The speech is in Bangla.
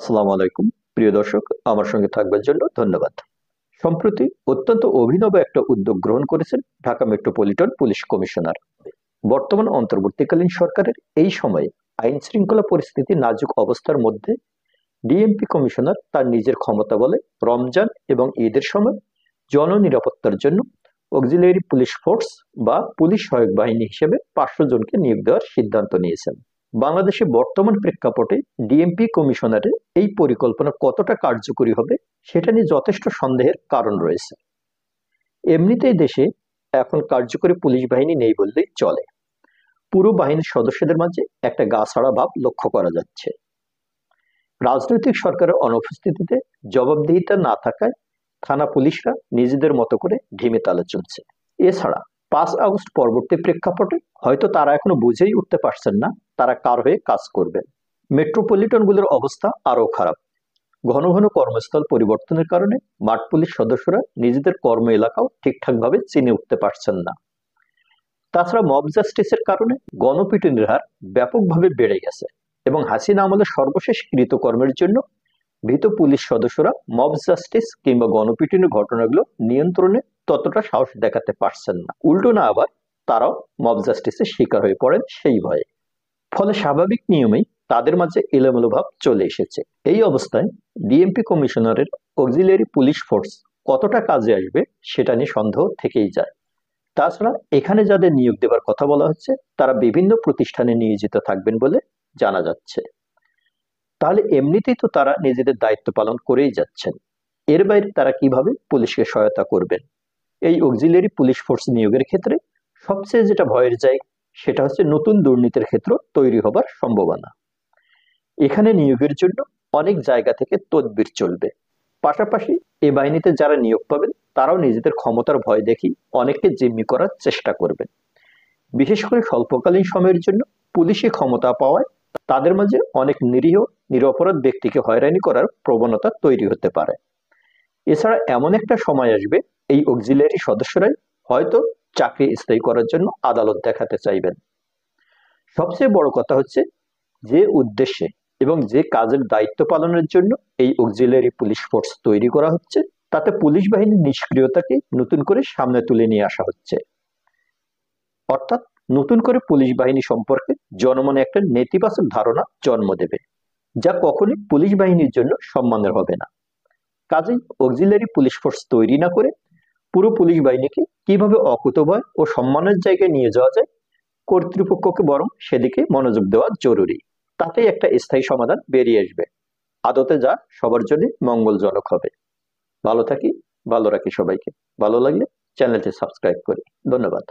আসসালামু আলাইকুম প্রিয় দর্শক, আমার সঙ্গে থাকবার জন্য ধন্যবাদ। সম্প্রতি অত্যন্ত অভিনব একটা উদ্যোগ গ্রহণ করেছেন ঢাকা মেট্রোপলিটন পুলিশ কমিশনার। বর্তমান অন্তর্বর্তীকালীন সরকারের এই সময়ে আইন শৃঙ্খলা পরিস্থিতি নাজুক অবস্থার মধ্যে ডিএমপি কমিশনার তার নিজের ক্ষমতা বলে রমজান এবং ঈদের সময় জননিরাপত্তার জন্য অক্সিলিয়ারি পুলিশ ফোর্স বা পুলিশ সহায়ক বাহিনী হিসেবে 500 জনকে নিয়োগ দেওয়ার সিদ্ধান্ত নিয়েছেন। বাংলাদেশে বর্তমান প্রেক্ষাপটে ডিএমপি কমিশনারের এই পরিকল্পনা কতটা কার্যকরী হবে সেটা নিয়ে যথেষ্ট সন্দেহের কারণ রয়েছে। এমনিতেই দেশে এখন কার্যকরী পুলিশ বাহিনী নেই বললেই চলে। পুরো বাহিনীর সদস্যদের মাঝে একটা গা ছাড়া ভাব লক্ষ্য করা যাচ্ছে। রাজনৈতিক সরকারের অনুপস্থিতিতে জবাবদিহিতা না থাকায় থানা পুলিশরা নিজেদের মতো করে ঢিমে তালে চলছে। এছাড়া 5 আগস্ট পরবর্তী প্রেক্ষাপটে হয়তো তারা এখনো বুঝেই উঠতে পারছেন না তারা কার হয়ে কাজ করবেন। মেট্রোপলিটনগুলোর অবস্থা আরো খারাপ। ঘন ঘন কর্মস্থল পরিবর্তনের কারণে মাঠ পুলিশ সদস্যরা নিজেদের কর্ম এলাকাও ঠিকঠাকভাবে চিনে উঠতে পারছেন না। তাছাড়া মব জাস্টিসের কারণে গণপিটুনির হার ব্যাপকভাবে বেড়ে গেছে এবং হাসিনা আমলের সর্বশেষ কৃতকর্মের জন্য ভীত পুলিশ সদস্যরা মব জাস্টিস কিংবা গণপিটুনির ঘটনাগুলো নিয়ন্ত্রণে ততটা সাহস দেখাতে পারছেন না। উল্টো না আবার তারাও মব জাস্টিসের শিকার হয়ে পড়েন সেই ভয়ে। ফলে স্বাভাবিক নিয়মেই তাদের মাঝে এলোমেলো ভাব চলে এসেছে। এই অবস্থায় ডিএমপি কমিশনারের অক্সিলিয়ারি পুলিশ ফোর্স কতটা কাজে আসবে সেটা নিয়ে সন্দেহ থেকেই যায়। তাছাড়া এখানে যাদের নিয়োগ দেবার কথা বলা হচ্ছে তারা বিভিন্ন প্রতিষ্ঠানে নিয়োজিত থাকবেন বলে জানা যাচ্ছে। তাহলে এমনিতেই তো তারা নিজেদের দায়িত্ব পালন করেই যাচ্ছেন, এর বাইরে তারা কিভাবে পুলিশকে সহায়তা করবেন? এই অক্সিলিয়ারি পুলিশ ফোর্স নিয়োগের ক্ষেত্রে সবচেয়ে যেটা ভয়ের জায়গা সেটা হচ্ছে নতুন দুর্নীতির ক্ষেত্র তৈরি হবার সম্ভাবনা। এখানে নিয়োগের জন্য অনেক জায়গা থেকে তদবির চলবে। পাশাপাশি এ বাহিনীতে যারা নিয়োগ পাবেন তারাও নিজেদের ক্ষমতার ভয় দেখি অনেককে জিম্মি করার চেষ্টা করবেন। বিশেষ করে স্বল্পকালীন সময়ের জন্য পুলিশি ক্ষমতা পাওয়ায় তাদের মাঝে অনেক নিরীহ নিরপরাধ ব্যক্তিকে হয়রানি করার প্রবণতা তৈরি হতে পারে। এছাড়া এমন একটা সময় আসবে এই অক্সিলিয়ারি সদস্যরাই হয়তো চাকরি স্থায়ী করার জন্য আদালত দেখাতে চাইবেন। সবচেয়ে বড় কথা হচ্ছে যে উদ্দেশ্যে এবং যে কাজের দায়িত্ব পালনের জন্য এই অক্সিলিয়ারি পুলিশ ফোর্স তৈরি করা হচ্ছে তাতে পুলিশ বাহিনীর নিষ্ক্রিয়তাকে নতুন করে সামনে তুলে নিয়ে আসা হচ্ছে। অর্থাৎ নতুন করে পুলিশ বাহিনী সম্পর্কে জনমনে একটা নেতিবাচক ধারণা জন্ম দেবে, যা কখনোই পুলিশ বাহিনীর জন্য সম্মানের হবে না। কাজেই অক্সিলিয়ারি পুলিশ ফোর্স তৈরি না করে পুরো পুলিশ বাহিনীকে কিভাবে অকুতোভয় ও সম্মানের জায়গায় নিয়ে যাওয়া যায় কর্তৃপক্ষকে বরং সেদিকে মনোযোগ দেওয়া জরুরি। তাতেই একটা স্থায়ী সমাধান বেরিয়ে আসবে, আদতে যা সবার জন্য মঙ্গলজনক হবে। ভালো থাকি, ভালো রাখি সবাইকে। ভালো লাগলে চ্যানেলটি সাবস্ক্রাইব করি। ধন্যবাদ।